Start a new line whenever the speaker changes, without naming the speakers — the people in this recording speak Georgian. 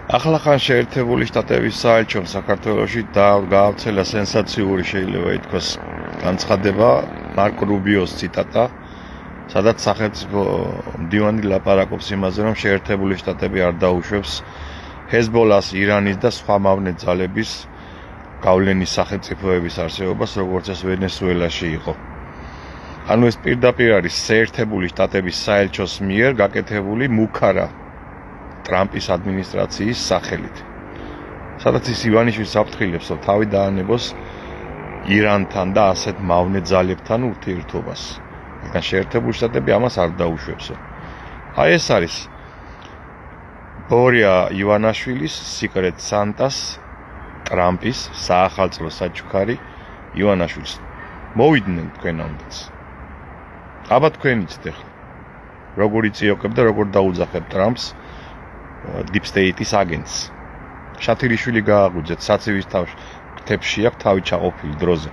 ახლახან შეერთებული შტატების საელჩომ საქართველოში გაავრცელა სენსაციური შეიძლება ითქვას განცხადება მარკ რუბიოს ციტატა, სადაც სახელმწიფო მდივანი ლაპარაკობს იმაზე, რომ შეერთებული შტატები არ დაუშვებს ჰეზბოლას, ირანის და სხვა მავნე ძალების გავლენის სახელმწიფოების არსებობას, როგორც ეს ვენესუელაში იყო. ანუ ეს პირდაპირ არის შეერთებული შტატების საელჩოს მიერ გაკეთებული მუქარა ტრამპის ადმინისტრაციის სახელით. სადაც ის ივანიშვილს აფრთხილებს, რომ თავი დაანებოს ირანთან და ასეთ მავნე ძალებთან ურთიერთობას. მაგრამ შეერთებული შტატები ამას არ დაუშვებსო. აი ეს არის ბორია ივანაშვილის, სიკრეტ სანტას, ტრამპის საახალწლო საჩუქარი ივანაშვილს. მოვიდნენ თქვენამდეც. აბა თქვენ იცით ახლა როგორ იწიოქებ და როგორ დაუძახებ ტრამპს Deep State-ის აგენტს. შათირიშვილი გააღვიძეთ, საცივის თებში აქვს თავი ჩაყოფილი დროზე.